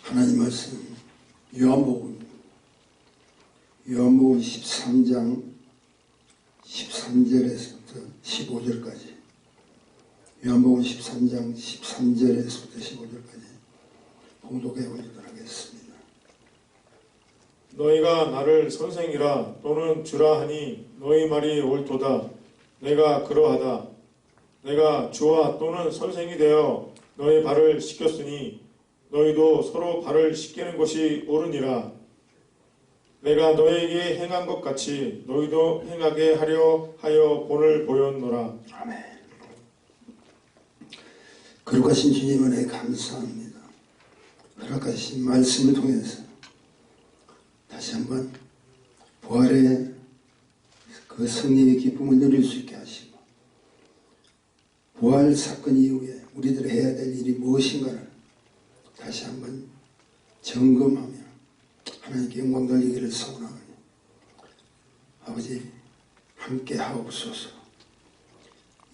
하나님 말씀 요한복음 13장 13절에서부터 15절까지 요한복음 13장 13절에서부터 15절까지 봉독해 보도록 하겠습니다. 너희가 나를 선생이라 또는 주라 하니 너희 말이 옳도다. 내가 그러하다. 내가 주와 또는 선생이 되어 너희 발을 씻겼으니 너희도 서로 발을 씻기는 것이 옳으니라. 내가 너희에게 행한 것 같이 너희도 행하게 하려 하여 본을 보였노라. 아멘. 거룩하신 주님 은혜 감사합니다. 허락하신 말씀을 통해서 다시 한번 부활의 그 승리의 기쁨을 누릴 수 있게 하시고 부활 사건 이후에 우리들이 해야 될 일이 무엇인가를 다시 한번 점검하며 하나님께 영광 돌리기를 소원하오니 아버지 함께 하옵소서.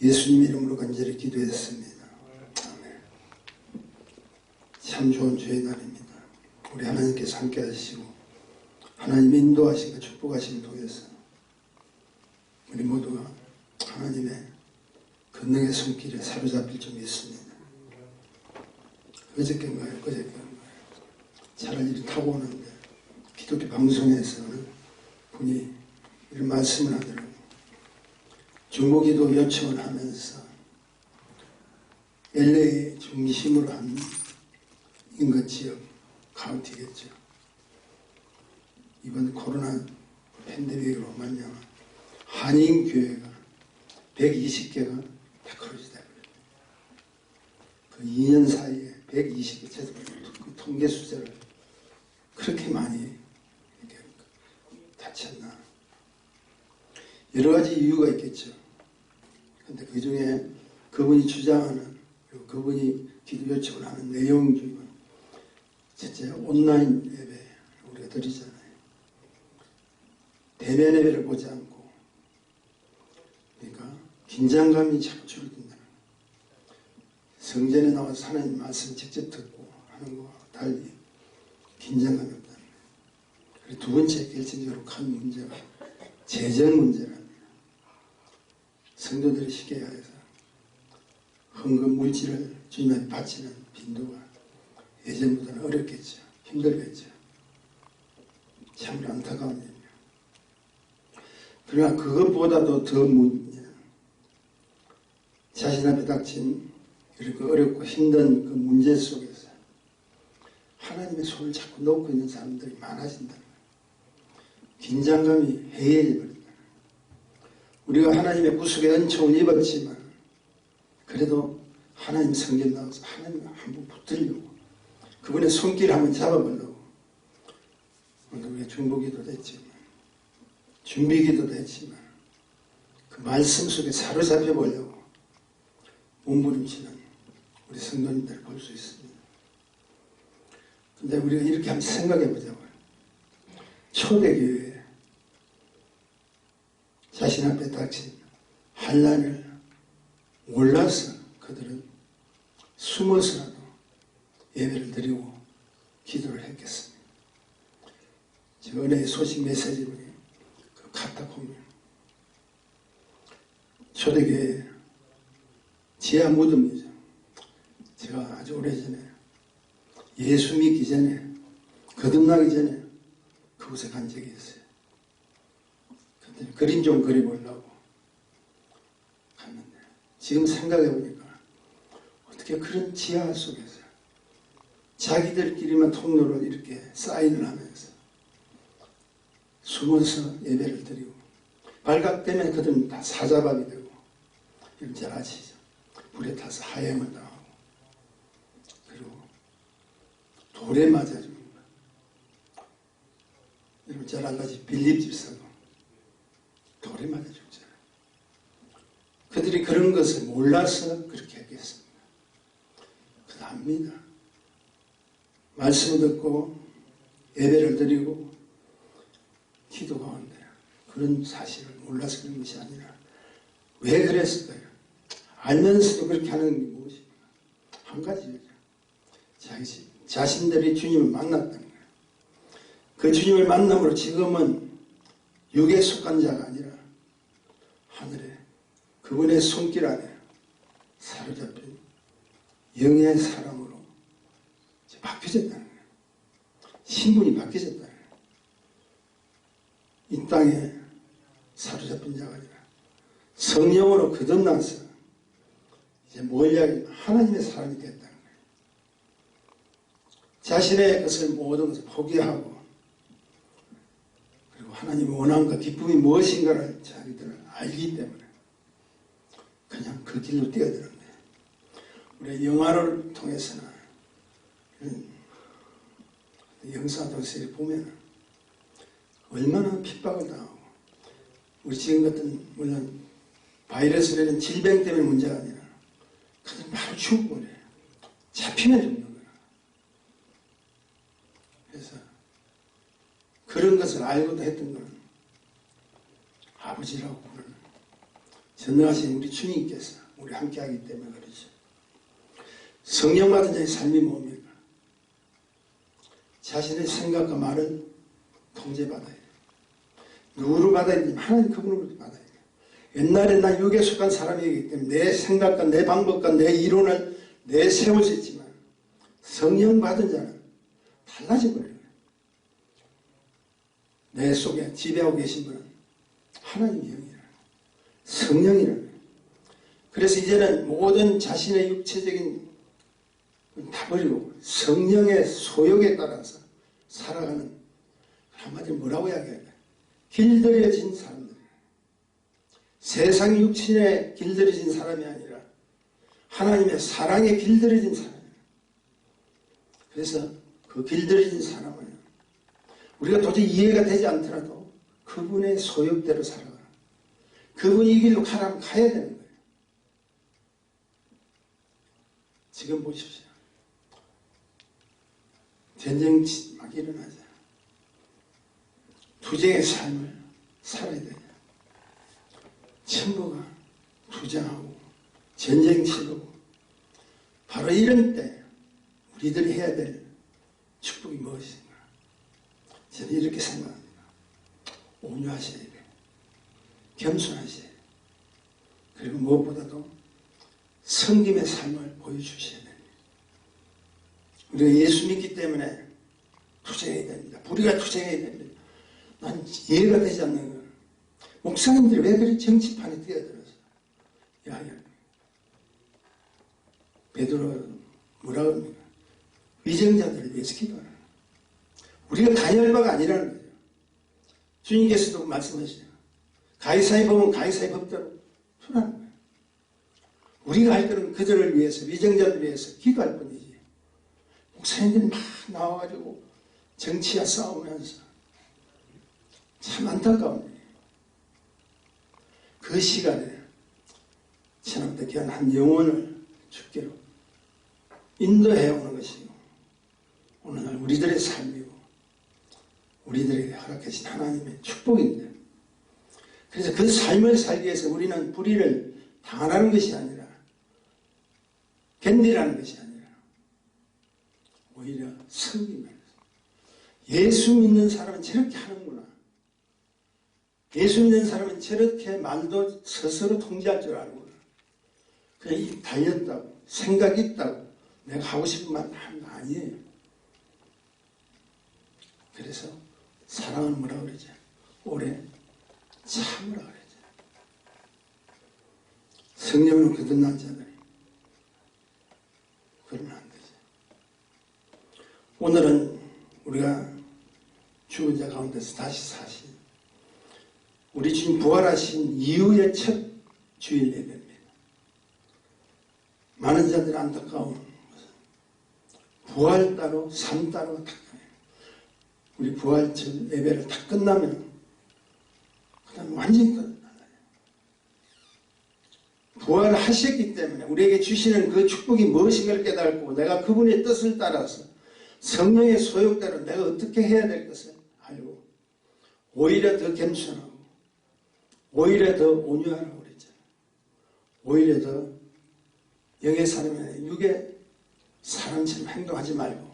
예수님 이름으로 간절히 기도했습니다. 아멘. 참 좋은 주의 날입니다. 우리 하나님께서 함께 하시고 하나님의 인도하심과 축복하심을 통해서 우리 모두가 하나님의 권능의 손길에 사로잡힐 줄 믿습니다. 어저께인가요? 차를 이렇게 타고 오는데 기독교 방송에서 어느 분이 이런 말씀을 하더라고요. 중보기도 요청을 하면서 LA 중심으로 한 인근 지역 카운티겠죠. 이번 코로나 팬데믹으로 말미암아 한인교회가 120개가 다 크로즈되고 그 2년 사이에 120개 그 통계 숫자를 그렇게 많이 이렇게 다쳤나. 여러 가지 이유가 있겠죠. 그런데 그 중에 그분이 주장하는 그리고 그분이 기도 요청을 하는 내용 중에 첫째 온라인 예배 우리가 드리잖아요. 대면 예배를 보지 않고 그러니까 긴장감이 자꾸 줄어든다는 거예요. 성전에 나와서 하나님 말씀 직접 듣고 하는 것과 달리 긴장감이 없다는 거예요. 그리고 두 번째 결정적으로 큰 문제가 재정 문제랍니다. 성도들이 쉽게 해서 헌금 물질을 주님한테 바치는 빈도가 예전보다는 어렵겠죠. 힘들겠죠. 참 안타까운 일이에요. 그러나 그것보다도 더 문제, 자신 앞에 닥친 이렇게 어렵고 힘든 그 문제 속에서 하나님의 손을 자꾸 놓고 있는 사람들이 많아진다는 거예요. 긴장감이 해이해져 버린다. 우리가 하나님의 구속의 은총을 입었지만 그래도 하나님 성전 나와서 하나님을 한번 붙들려고 그분의 손길을 한번 잡아보려고 오늘 우리가 중보기도도 했지만 준비기도도 했지만 그 말씀 속에 사로잡혀 보려고 몸부림치는 우리 성도님들을 볼 수 있습니다. 근데 우리가 이렇게 한번 생각해 보자고요. 초대교회에 자신 앞에 닥친 환난을 몰라서 그들은 숨어서라도 예배를 드리고 기도를 했겠습니다. 저 은혜의 소식 메시지 중에 그 카타콤 초대교회 지하 무덤이죠. 제가 아주 오래전에 예수 믿기 전에 거듭나기 전에 그곳에 간 적이 있어요. 그때 그림 좀 그려보려고 갔는데 지금 생각해 보니까 어떻게 그런 지하 속에서 자기들끼리만 통로로 이렇게 사인을 하면서 숨어서 예배를 드리고 발각되면 그들은 다 사자밥이 되고 이런 잘 아시죠? 불에 타서 하염을 당하고 그리고 돌에 맞아 죽는 거예요. 여러분 잘 알다시피 빌립 집사도 돌에 맞아 죽잖아요. 그들이 그런 것을 몰라서 그렇게 했겠습니다. 그도 압니다. 말씀을 듣고 예배를 드리고 기도 가운데 그런 사실을 몰라서 그런 것이 아니라 왜 그랬을까요? 알면서도 그렇게 하는 게 무엇입니까? 한 가지죠. 자기 자신들이 주님을 만났다는 거예요. 그 주님을 만남으로 지금은 육에 속한 자가 아니라 하늘에 그분의 손길 안에 사로잡힌 영의 사람으로 바뀌어졌다는 거예요. 신분이 바뀌어졌다는 거예요. 이 땅에 사로잡힌 자가 아니라 성령으로 거듭나서 이제 뭘 이야기하면 하나님의 사람이 됐다는 거예요. 자신의 것을 모든 것을 포기하고 그리고 하나님의 원함과 기쁨이 무엇인가를 자기들은 알기 때문에 그냥 그 길로 뛰어드는 거예요. 우리 영화를 통해서나 이런 영사도시를 보면 얼마나 핍박을 당하고 우리 지금 같은 물론 바이러스라는 질병 때문에 문제가 아니라 그들 바로 죽어버려요. 잡히면 죽는 거야. 그래서 그런 것을 알고도 했던 건 아버지라고 부르는 전능하신 우리 주님께서 우리 함께하기 때문에 그러죠. 성령 받은 자의 삶이 뭡니까? 자신의 생각과 말을 통제받아야 돼요. 누구를 받아야 되냐면 하나님 그분으로 받아야 돼요. 옛날에 나 육에 속한 사람이기 때문에 내 생각과 내 방법과 내 이론을 내세울 수 있지만 성령 받은 자는 달라져 버려요. 내 속에 지배하고 계신 분은 하나님의 영이라는 거예요. 성령이라는 거예요. 그래서 이제는 모든 자신의 육체적인 다 버리고 성령의 소욕에 따라서 살아가는 한마디로 뭐라고 이야기해야 돼? 길들여진 사람들. 세상 육신에 길들여진 사람이 아니라 하나님의 사랑에 길들여진 사람이에요. 그래서 그 길들여진 사람은 우리가 도저히 이해가 되지 않더라도 그분의 소욕대로 살아가는 그분이 이 길로 가라면 가야 되는 거예요. 지금 보십시오. 전쟁 막 일어나자. 투쟁의 삶을 살아야 되냐. 천부가 투쟁하고 전쟁 치르고 바로 이런 때 우리들이 해야 될 축복이 무엇인가. 저는 이렇게 생각합니다. 온유하셔야 돼요. 겸손하셔야 돼요. 그리고 무엇보다도 섬김의 삶을 보여주셔야 됩니다. 우리가 예수 믿기 때문에 투쟁해야 됩니다. 우리가 투쟁해야 됩니다. 난 이해가 되지 않는 거예요. 목사님들이 왜 그리 정치판에 뛰어들어서 야야 베드로 뭐라고 합니까? 위정자들을 위해서 기도하는 거예요. 우리가 다녀할 바가 아니라는 거죠. 주님께서도 말씀하시죠. 가이사의 법은 가이사의 법대로 순하는 거예요. 우리가 할 것은 그들을 위해서 위정자들을 위해서 기도할 뿐이지. 목사님들이 막 나와가지고 정치와 싸우면서 참 안타까운 일이에요. 그 시간에 천하부터 귀한 한 영혼을 주께로 인도해 오는 것이고 오늘날 우리들의 삶이고 우리들에게 허락하신 하나님의 축복인데 그래서 그 삶을 살기 위해서 우리는 불의를 당하는 것이 아니라 견디라는 것이 아니라 오히려 섬기면서 예수 믿는 사람은 저렇게 하는구나. 예수 믿는 사람은 저렇게 말도 스스로 통제할 줄 알고 그냥 입 달렸다고 생각이 있다고 내가 하고 싶은 말 하는 거 아니에요. 그래서 사랑은 뭐라 그러죠? 오래 참으라 그러죠. 성령으로 거듭난 자들이 그러면 안 되죠. 오늘은 우리가 죽은 자 가운데서 다시 사신 우리 주님 부활하신 이후의 첫 주일 예배입니다. 많은 자들이 안타까운 것은 부활 따로 삶 따로가 다 우리 부활 첫 예배를 다 끝나면 그 다음에 완전히 끝나요. 부활하셨기 때문에 우리에게 주시는 그 축복이 무엇인가를 깨닫고 내가 그분의 뜻을 따라서 성령의 소욕대로 내가 어떻게 해야 될 것을 알고 오히려 더 겸손하고 오히려 더 온유하라고 그랬잖아요. 오히려 더 영의 사람이 육의 사람처럼 행동하지 말고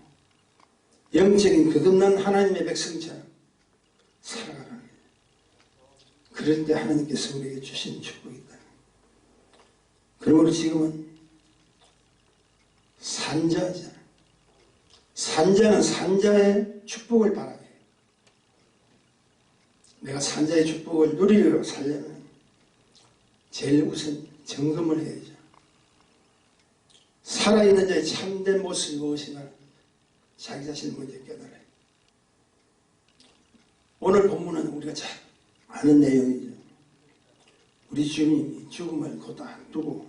영적인 거듭난 하나님의 백성처럼 살아가라는 거예요. 그럴 때 하나님께서 우리에게 주신 축복이다. 그러므로 지금은 산자잖아요. 산자는 산자의 축복을 바라요. 내가 산자의 축복을 누리려고 살려면 제일 우선 점검을 해야죠. 살아있는 자의 참된 모습이 무엇인가 자기 자신을 먼저 깨달아요. 오늘 본문은 우리가 잘 아는 내용이죠. 우리 주님이 죽음을 곧 앞두고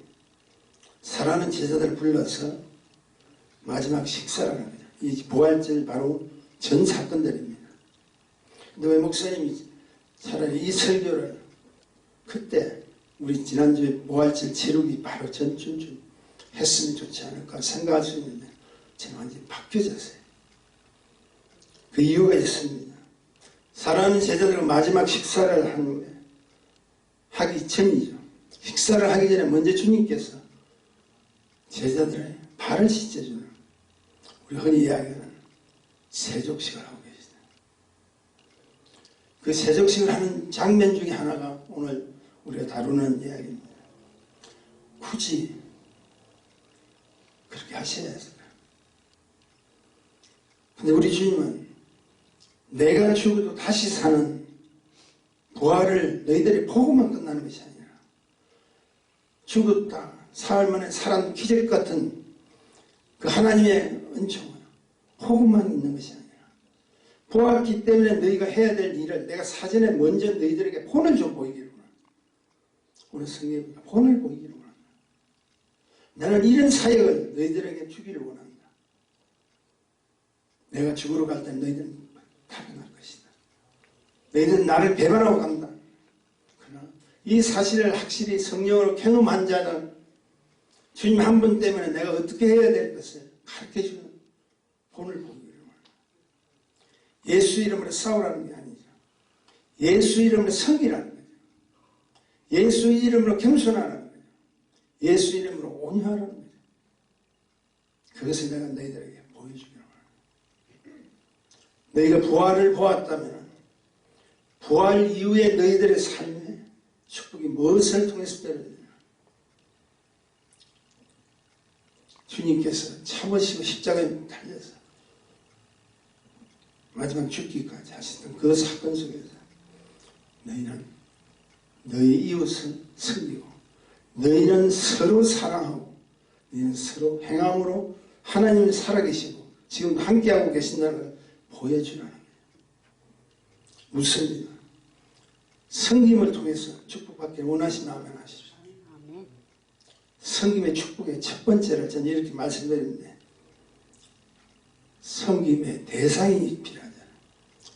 사랑하는 제자들을 불러서 마지막 식사를 하는 거죠. 이 부활절 바로 전 사건들입니다. 근데 왜 목사님이 차라리 이 설교를 그때 우리 지난주에 부활절 치르기 바로 전쯤 했으면 좋지 않을까 생각할 수 있는데 저는 완전히 바뀌어졌어요. 그 이유가 있습니다. 사랑하는 제자들과 마지막 식사를 하기 전이죠. 식사를 하기 전에 먼저 주님께서 제자들의 발을 씻겨주는 우리 흔히 이야기하는 세족식을 하고 계시다. 그 세족식을 하는 장면 중에 하나가 오늘 우리가 다루는 이야기입니다. 굳이 그렇게 하셔야 했어요. 근데 우리 주님은 내가 죽어도 다시 사는 부활을 너희들이 보고만 끝나는 것이 아니라 죽었다 사흘 만에 살아난 기적 같은 그 하나님의 은총을 보고만 있는 것이 아니라 보았기 때문에 너희가 해야 될 일을 내가 사전에 먼저 너희들에게 본을 좀 보이기를 원한다. 오늘 성경에 본을 보이기를 원한다. 나는 이런 사역을 너희들에게 주기를 원한다. 내가 죽으러 갈 때 너희들은 타락할 것이다. 너희들은 나를 배반하고 간다. 그러나 이 사실을 확실히 성령으로 경험한 자는 주님 한 분 때문에 내가 어떻게 해야 될 것을 가르쳐주는 본을 보기를 원합니다. 예수 이름으로 싸우라는 게 아니죠. 예수 이름으로 섬기라는 거죠. 예수 이름으로 겸손하라는 거죠. 예수 이름으로 온유하라는 거죠. 그것을 내가 너희들에게 보여주기를 원합니다. 너희가 부활을 보았다면 부활 이후에 너희들의 삶에 축복이 무엇을 통해서 떨어지냐. 주님께서 참으시고 십자가에 달려서 마지막 죽기까지 하셨던 그 사건 속에서 너희는 너희 이웃을 섬기고 너희는 서로 사랑하고 너희는 서로 행함으로 하나님이 살아계시고 지금도 함께하고 계신다는 걸 보여주라는 거예요. 묻습니다. 섬김을 통해서 축복받기를 원하시면 아멘 하십시오. 섬김의 축복의 첫 번째를 저는 이렇게 말씀드리는데 섬김의 대상이 필요하잖아요.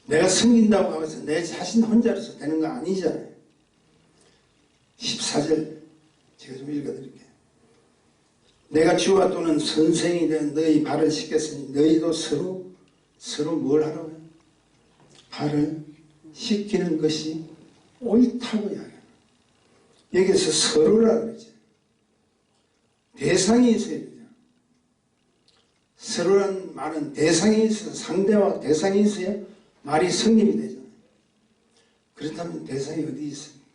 내가 섬긴다고 해서 내 자신 혼자로서 되는 거 아니잖아요. 14절 제가 좀 읽어드릴게요. 내가 주와 또는 선생이 된 너희 발을 씻겼으니 너희도 서로 뭘 하라고요? 발을 씻기는 것이 옳다고 이야기해요. 여기서 서로라 그러죠. 대상이 있어야 되죠. 서로라는 말은 대상이 있어서 상대와 대상이 있어야 말이 성립이 되잖아요. 그렇다면 대상이 어디 있습니까?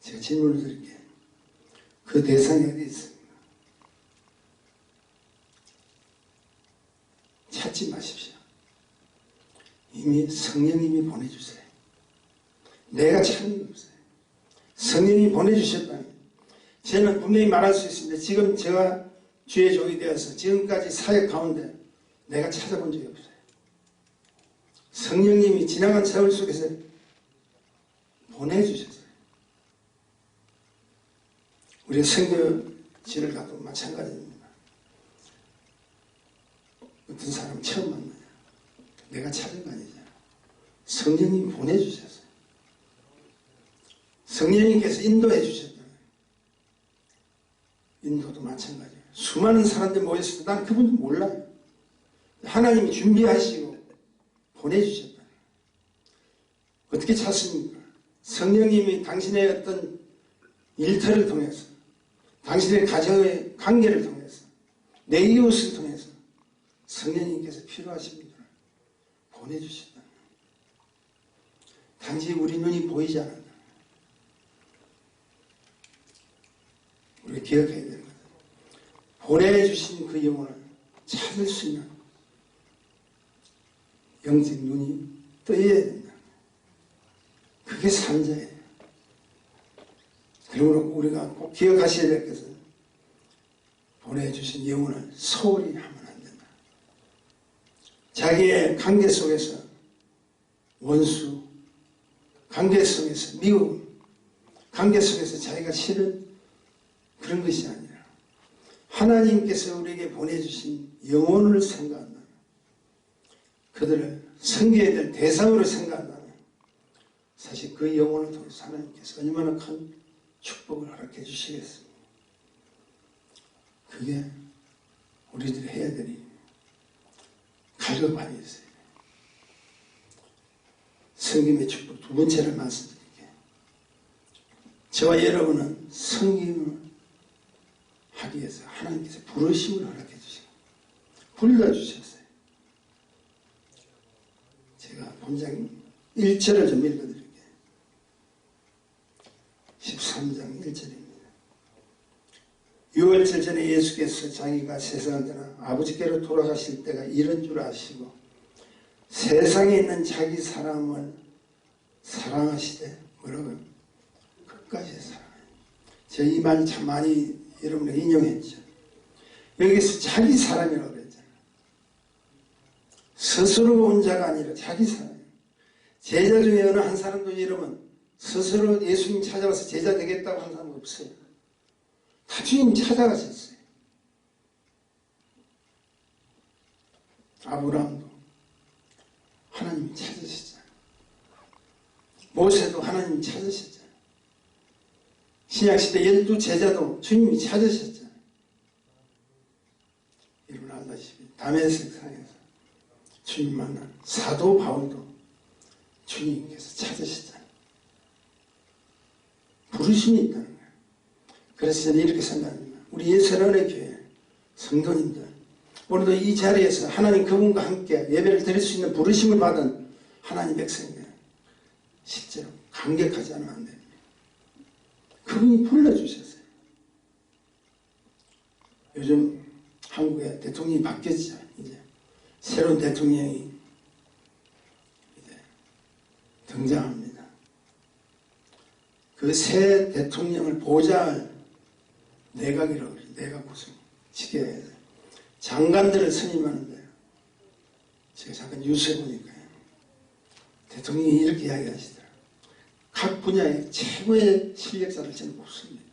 제가 질문을 드릴게요. 그 대상이 어디 있습니까? 찾지 마십시오. 이미 성령님이 보내주세요. 내가 찾는 게 없어요. 성령님이 보내주셨다니. 저는 분명히 말할 수 있습니다. 지금 제가 주의 종이 되어서 지금까지 사역 가운데 내가 찾아본 적이 없어요. 성령님이 지나간 세월 속에서 보내주셨어요. 우리 선교지를 가도 마찬가지입니다. 어떤 사람 처음 만나요. 내가 찾은 거 아니잖아요. 성령님이 보내주셨어요. 성령님께서 인도해 주셨잖아요. 인도도 마찬가지예요. 수많은 사람들 모였을 때 난 그분도 몰라요. 하나님이 준비하시고 보내주셨다. 어떻게 찾습니까? 성령님이 당신의 어떤 일터를 통해서 당신의 가정의 관계를 통해서 내 이웃을 통해서 성령님께서 필요하신 분들을 보내주신다. 단지 우리 눈이 보이지 않는다. 우리가 기억해야 되는 거다. 보내주신 그 영혼을 찾을 수 있는 영적 눈이 떠야 된다. 그게 산자예요. 그리고 우리가 꼭 기억하셔야 될 것은 보내주신 영혼을 소홀히 하면 안 된다. 자기의 관계 속에서 원수, 관계 속에서 미움, 관계 속에서 자기가 싫은 그런 것이 아니라 하나님께서 우리에게 보내주신 영혼을 생각한다면, 그들을 섬겨야 될 대상으로 생각한다면 사실 그 영혼을 통해서 하나님께서 얼마나 큰 축복을 허락해 주시겠습니까? 그게 우리들이 해야 될 일입니다. 갈급함이 있어요. 성김의 축복 두 번째를 말씀드릴게요. 저와 여러분은 성김을 하기 위해서 하나님께서 부르심을 허락해 주시고 불러주셨어요. 제가 본장 1절을 좀 읽어드릴게요. 13장 1절입니다. 6월절 전에 예수께서 자기가 세상을 떠나 아버지께로 돌아가실 때가 이런 줄 아시고 세상에 있는 자기 사람을 사랑하시되 뭐라고요? 끝까지 사랑해요. 제가 이 말 참 많이 여러분에게 인용했죠. 여기서 자기 사람이라고 그랬잖아요. 스스로 온 자가 아니라 자기 사람이에요. 제자 중에 어느 한 사람도 여러분 스스로 예수님 찾아와서 제자 되겠다고 한 사람은 없어요. 다 주님 찾아가셨어요. 아브라함도 하나님이 찾으셨잖아요. 모세도 하나님이 찾으셨잖아요. 신약시대 12제자도 주님이 찾으셨잖아요. 여러분 알다시피 다메섹 상에서 주님 만난 사도 바울도 주님께서 찾으셨잖아요. 부르심이 있다는 거예요. 그래서 저는 이렇게 생각합니다. 우리 예수라는 교회 성도님들 오늘도 이 자리에서 하나님 그분과 함께 예배를 드릴 수 있는 부르심을 받은 하나님 백성들 실제로 감격하지 않으면 안 됩니다. 그분이 불러주셨어요. 요즘 한국의 대통령이 바뀌었죠. 이제 새로운 대통령이 이제 등장합니다. 그 새 대통령을 보좌할 내각이라고 그래요. 내각 구성 지켜야 돼요. 장관들을 선임하는데 제가 잠깐 뉴스에 보니까요. 대통령이 이렇게 이야기하시더라고요. 각 분야의 최고의 실력자를 저는 뽑습니다.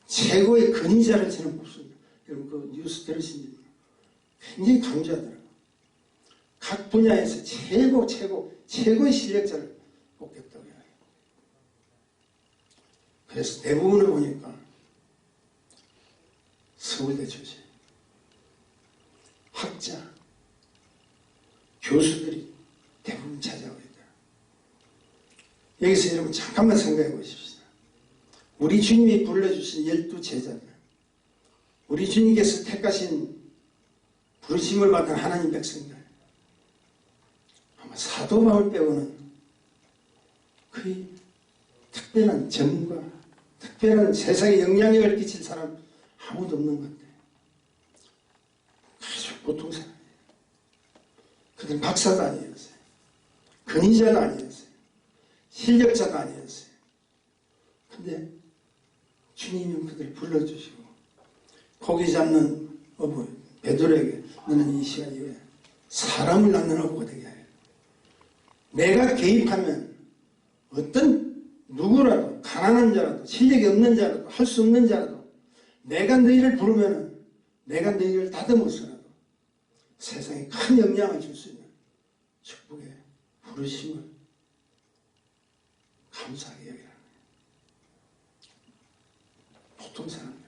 최고의 근위자를 저는 뽑습니다. 여러분 그 뉴스 들으신 분 굉장히 강조하더라고요. 각 분야에서 최고의 실력자를 뽑겠다고 해요. 그래서 대부분을 보니까 서울대 출신 학자, 교수들이 대부분 찾아오고 있다. 여기서 여러분 잠깐만 생각해 보십시오. 우리 주님이 불러주신 12제자들, 우리 주님께서 택하신 부르심을 받은 하나님 백성들, 아마 사도 바울 빼고는 거의 특별한 전과 특별한 세상에 영향력을 끼칠 사람 아무도 없는 것 같아요. 아주 보통 사람이에요. 그들은 박사도 아니었어요. 근위자도 아니었어요. 실력자도 아니었어요. 근데 주님은 그들을 불러주시고 고기 잡는 어부 베드로에게 너는 이 시간 이후에 사람을 낳는 어부가 되게 해요. 내가 개입하면 어떤 누구라도 가난한 자라도 실력이 없는 자라도 할 수 없는 자라도 내가 너희를 부르면 내가 너희를 다듬어서라도 세상에 큰 영향을 줄 수 있는 축복의 부르심을 감사하게 여기라는 거예요. 보통 사람들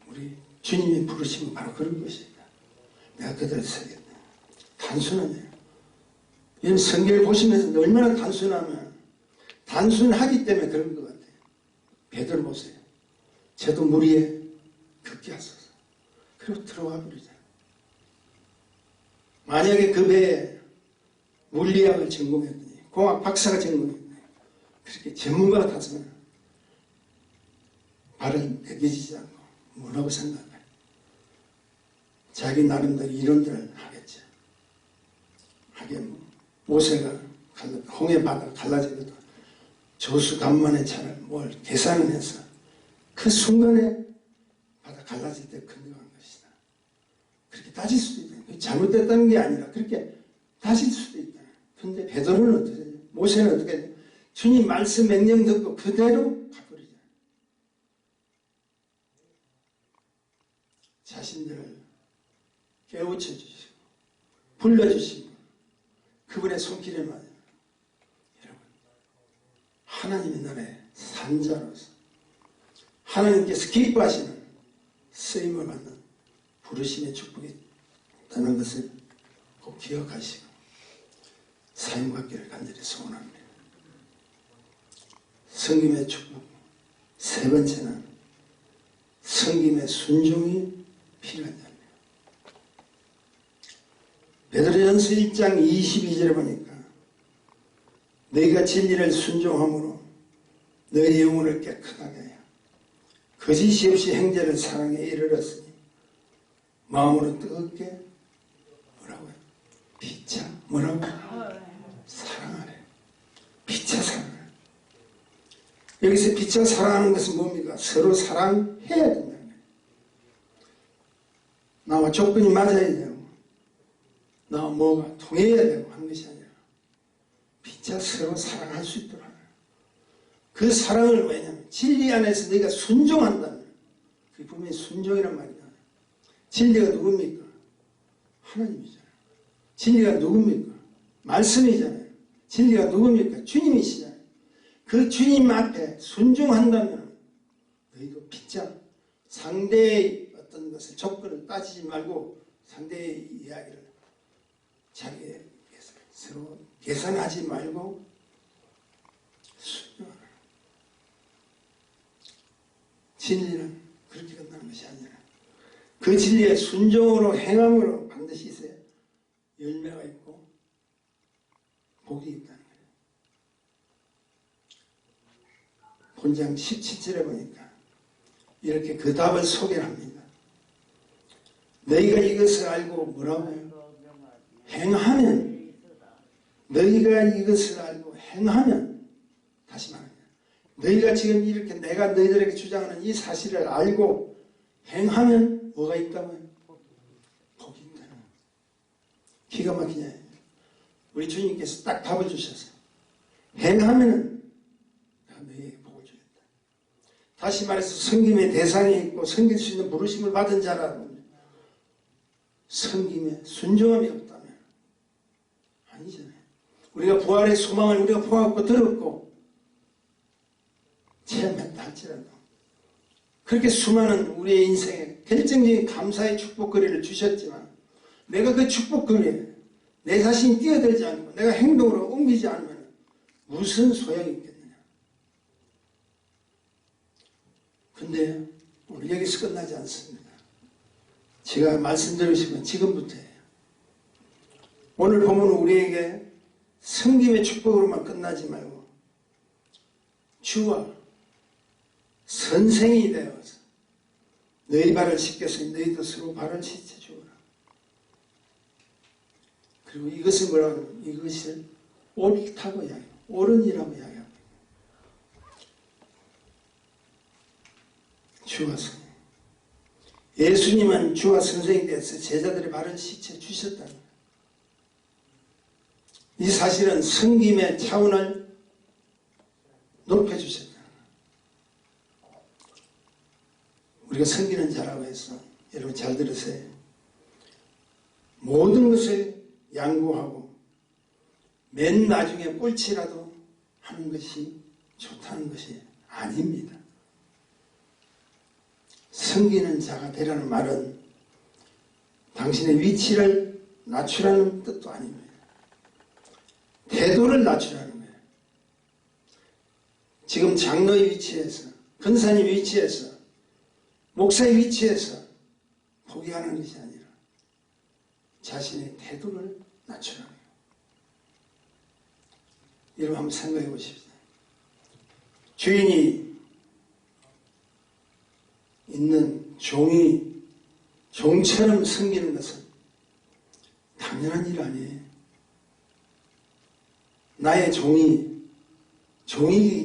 우리 주님이 부르심은 바로 그런 것입니다. 내가 그들을 쓰겠다. 단순하네요. 이 성경을 보시면서 얼마나 단순하면 단순하기 때문에 그런 것 같아요. 베드로 보세요. 저도 물 위에 걷게 하소서. 그리고 들어가 버리잖아요. 만약에 그 배에 물리학을 전공했더니 공학 박사가 전공했더니 그렇게 전문가가 탔으면 발을 내딛지 않고 뭐라고 생각해요? 자기 나름대로 이론들을 하겠죠. 하긴 모세가 홍해 바다 갈라지거든. 조수 간만에 차를 뭘 계산을 해서 그 순간에 바다 갈라질 때 건너간 것이다. 그렇게 따질 수도 있다. 잘못됐다는 게 아니라 그렇게 따질 수도 있다. 근데 베드로는 어떻게 해요? 모세는 어떻게 해요? 주님 말씀 명령 듣고 그대로 가버리죠. 자신들을 깨우쳐 주시고 불러주시고 그분의 손길에 맞아요. 여러분, 하나님의 나라의 산자로서 하나님께서 기뻐하시는 쓰임을 받는 부르심의 축복이 있다는 것을 꼭 기억하시고 사용받기를 간절히 소원합니다. 성김의 축복, 세 번째는 성김의 순종이 필요한 자입니다. 베드로전서 1장 22절에 보니까 너희가 진리를 순종함으로 너희 영혼을 깨끗하게 하여 거짓이 없이 형제를 사랑에 이르렀으니 마음으로 뜨겁게 뭐라고요? 피차 뭐라고? 사랑하래. 피차 사랑하래. 여기서 피차 사랑하는 것은 뭡니까? 서로 사랑해야 된다는 거예요. 나와 조건이 맞아야 되고 나와 뭐가 통해야 되고 하는 것이 아니라 피차 서로 사랑할 수 있도록 하는 그 사랑을 왜냐하면 진리 안에서 너희가 순종한다면 그게 분명히 순종이란 말이다. 진리가 누굽니까? 하나님이잖아요. 진리가 누굽니까? 말씀이잖아요. 진리가 누굽니까? 주님이시잖아요. 그 주님 앞에 순종한다면 너희도 피차 상대의 어떤 것을 조건을 따지지 말고 상대의 이야기를 자기에게서 서로 계산하지 말고 순종하라. 진리는 그렇게 끝나는 것이 아니라 그 진리의 순종으로 행함으로 반드시 있어야 열매가 있고 복이 있다는 거예요. 본장 17절에 보니까 이렇게 그 답을 소개합니다. 너희가 이것을 알고 뭐라고 해요? 행하면 너희가 이것을 알고 행하면 다시 말합니다. 너희가 지금 이렇게 내가 너희들에게 주장하는 이 사실을 알고 행하면 뭐가 있다고요? 복이 있다는 거예요. 기가 막히냐. 우리 주님께서 딱 답을 주셔서 행하면 내가 너희에게 복을 주겠다. 다시 말해서 섬김의 대상이 있고 섬길 수 있는 부르심을 받은 자라도 섬김에 순종함이 없다면 아니잖아요. 우리가 부활의 소망을 우리가 포함하고 들었고 체험했다 할지라도 그렇게 수많은 우리의 인생에 결정적인 감사의 축복거리를 주셨지만 내가 그 축복거리에 내 자신이 뛰어들지 않고 내가 행동으로 옮기지 않으면 무슨 소용이 있겠느냐. 근데 오늘 여기서 끝나지 않습니다. 제가 말씀드리시면 지금부터예요. 오늘 본문은 우리에게 성김의 축복으로만 끝나지 말고 주와 선생이 되어서 너희 발을 씻겨서 너희도 서로 발을 씻어 주어라. 그리고 이것은 뭐라고 하면 이것을 옳다고 이야기해요. 옳은이라고 이야기합니다. 주와 선생님. 예수님은 주와 선생이 되어서 제자들의 발을 씻어 주셨다는 거예요. 이 사실은 성김의 차원을 높여주셨다. 우리가 섬기는 자라고 해서 여러분 잘 들으세요. 모든 것을 양보하고 맨 나중에 꼴찌라도 하는 것이 좋다는 것이 아닙니다. 섬기는 자가 되라는 말은 당신의 위치를 낮추라는 뜻도 아닙니다. 태도를 낮추라는 거예요. 지금 장로의 위치에서, 근사님 위치에서, 목사의 위치에서 포기하는 것이 아니라 자신의 태도를 낮추라는 거예요. 여러분 한번 생각해 보십시오. 주인이 있는 종처럼 섬기는 것은 당연한 일 아니에요. 나의 종이기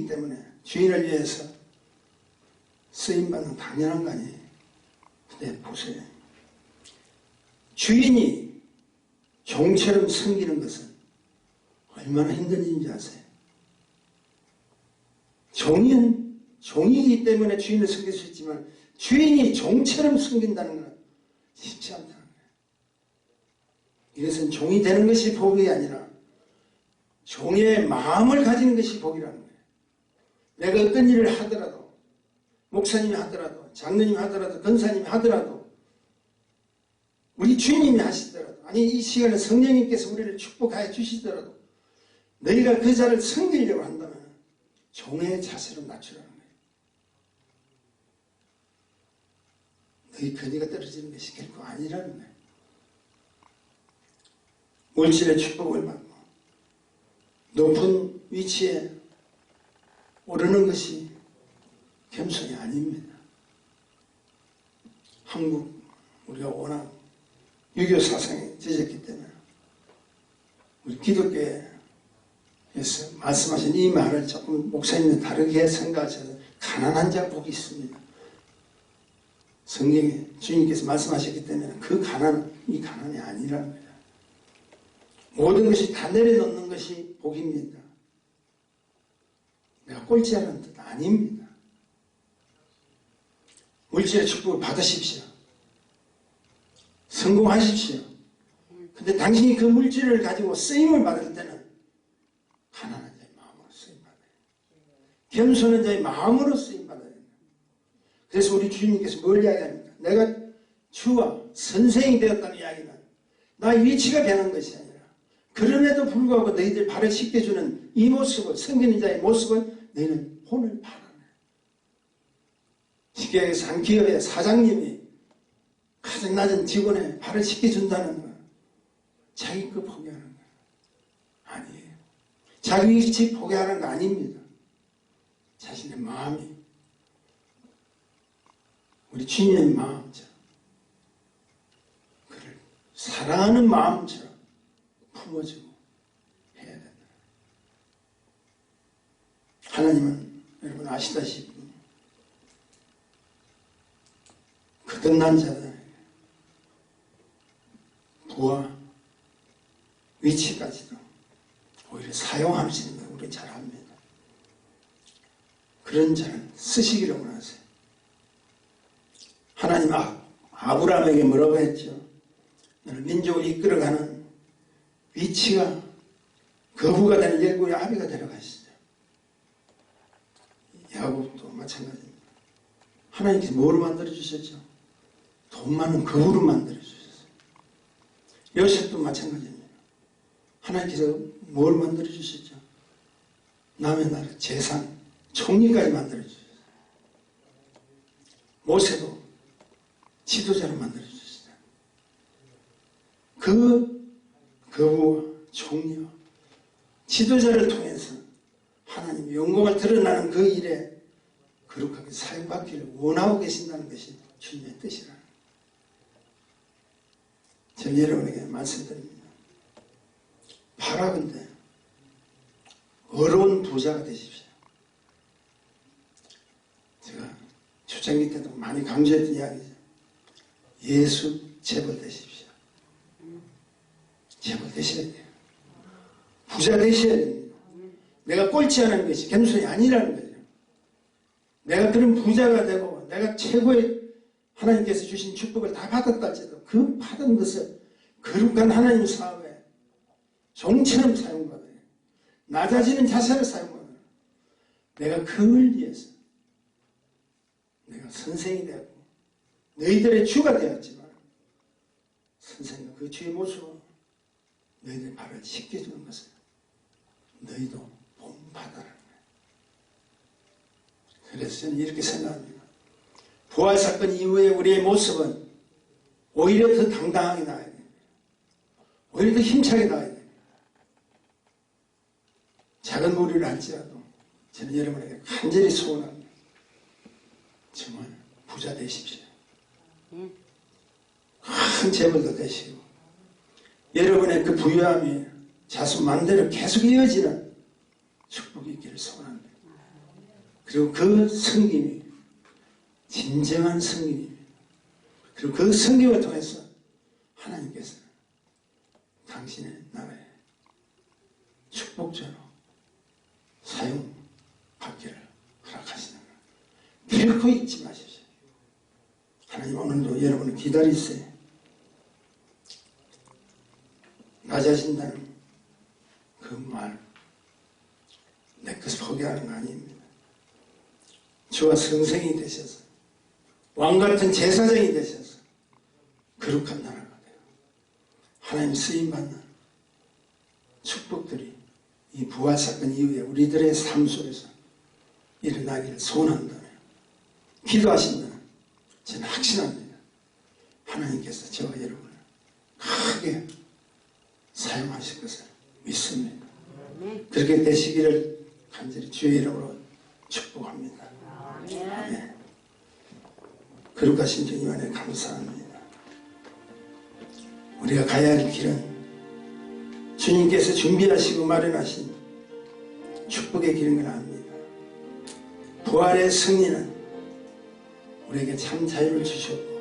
때문에 주인을 위해서 쓰임받는 당연한 거 아니에요. 근데 보세요. 주인이 종처럼 섬기는 것은 얼마나 힘든 일인지 아세요? 종이기 때문에 주인을 섬길 수 있지만 주인이 종처럼 섬긴다는 건 쉽지 않다는 거예요. 이것은 종이 되는 것이 복이 아니라 종의 마음을 가지는 것이 복이라는 거예요. 내가 어떤 일을 하더라도, 목사님이 하더라도, 장로님이 하더라도, 권사님이 하더라도, 우리 주님이 하시더라도, 아니 이 시간에 성령님께서 우리를 축복하여 주시더라도 너희가 그 자를 섬기려고 한다면 종의 자세로 낮추라는 거예요. 너희 권위가 떨어지는 것이 결코 아니라는 거예요. 물질의 축복을 받고 높은 위치에 오르는 것이 겸손이 아닙니다. 한국 우리가 워낙 유교 사상에 젖었기 때문에 우리 기독교에서 말씀하신 이 말을 조금 목사님은 다르게 생각하셔서 가난한 자 복이 있습니다. 성경에 주님께서 말씀하셨기 때문에 그 이 가난이 아니라는 거예요. 모든 것이 다 내려놓는 것이 복입니다. 내가 꼴찌하는 뜻 아닙니다. 물질의 축복을 받으십시오. 성공하십시오. 근데 당신이 그 물질을 가지고 쓰임을 받을 때는 가난한 자의 마음으로 쓰임받아요. 겸손한 자의 마음으로 쓰임받아야 된다. 그래서 우리 주님께서 뭘 이야기합니까? 내가 주와 선생이 되었다는 이야기는 나의 위치가 변한 것이 아니라 그럼에도 불구하고 너희들 발을 씻겨주는 이 모습을, 섬기는 자의 모습을 너희는 본을 바라네. 쉽게 얘기해서 한 기업의 사장님이 가장 낮은 직원의 발을 씻겨준다는 거 자기 거 포기하는 거 아니에요. 자기 위치 포기하는 거 아닙니다. 자신의 마음이 우리 주님의 마음처럼 그를 사랑하는 마음처럼 품어주고 해야 된다. 하나님은 여러분 아시다시피 거듭난 자들에게 부와 위치까지도 오히려 사용하시는 걸 우리 잘 압니다. 그런 자는 쓰시기를 원하세요. 하나님 아브라함에게 뭐라고 했죠? 너는 민족을 이끌어가는 위치가 거부가 되는 열국의 아비가 되어가시죠. 야곱도 마찬가지입니다. 하나님께서 뭐로 만들어주셨죠? 돈 많은 거부로 만들어주셨어요. 요셉도 마찬가지입니다. 하나님께서 뭘 만들어주셨죠? 남의 나라 재산, 총리까지 만들어주셨어요. 모세도 지도자로 만들어주셨어요. 거부와 총리와 지도자를 통해서 하나님의 영광을 드러나는 그 일에 거룩하게 사용받기를 원하고 계신다는 것이 주님의 뜻이라는 거예요. 저는 여러분에게 말씀드립니다. 바라건대 어려운 부자가 되십시오. 제가 초창기 때도 많이 강조했던 이야기죠. 예수 재벌 되십시오. 재벌 되셔야 돼요. 부자 되셔야 됩니다. 내가 꼴찌하는 것이 겸손이 아니라는 거죠. 내가 그런 부자가 되고 내가 최고의 하나님께서 주신 축복을 다 받았다 할지라도 그 받은 것을 거룩한 하나님 사업에 종처럼 사용받아요. 낮아지는 자세를 사용받아요. 내가 그걸 위해서 내가 선생이 되었고 너희들의 주가 되었지만 선생과 그 주의 모습으로 너희들 발을 씻겨주는 것을 너희도 본받아라는 거예요. 그래서 저는 이렇게 생각합니다. 부활사건 이후에 우리의 모습은 오히려 더 당당하게 나가야 돼. 오히려 더 힘차게 나가야 돼. 작은 무리를 할지라도 저는 여러분에게 간절히 소원합니다. 정말 부자 되십시오. 큰 재벌도 되시고 여러분의 그 부유함이 자수만대로 계속 이어지는 축복이 있기를 소원합니다. 그리고 그 성김이 진정한 성김입니다. 그리고 그 성김을 통해서 하나님께서 당신의 나라에 축복자로 사용받기를 허락하시는 것 결코 잊지 마십시오. 하나님 오늘도 여러분을 기다리세요. 낮아진다는 그 말 내 것을 포기하는 거 아닙니다. 주와 성생이 되셔서 왕같은 제사장이 되셔서 거룩한 나라가 되어 하나님 쓰임받는 축복들이 이 부활사건 이후에 우리들의 삶 속에서 일어나기를 소원한다면 기도하신다면 저는 확신합니다. 하나님께서 저와 여러분을 크게 사용하실 것을 믿습니다. 그렇게 되시기를 간절히 주의 이름으로 축복합니다. 아멘. 거룩하신 주님 안에 감사합니다. 우리가 가야 할 길은 주님께서 준비하시고 마련하신 축복의 길인 걸 압니다. 부활의 승리는 우리에게 참 자유를 주셨고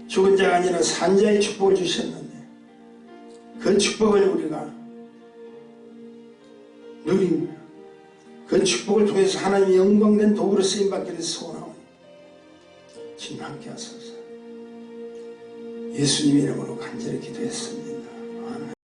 죽은 자가 아니라 산 자의 축복을 주셨는데 그 축복을 우리가 누리며 그 축복을 통해서 하나님의 영광된 도구로 쓰임받기를 소원하오니 주님 함께 하소서. 예수님 이름으로 간절히 기도했습니다.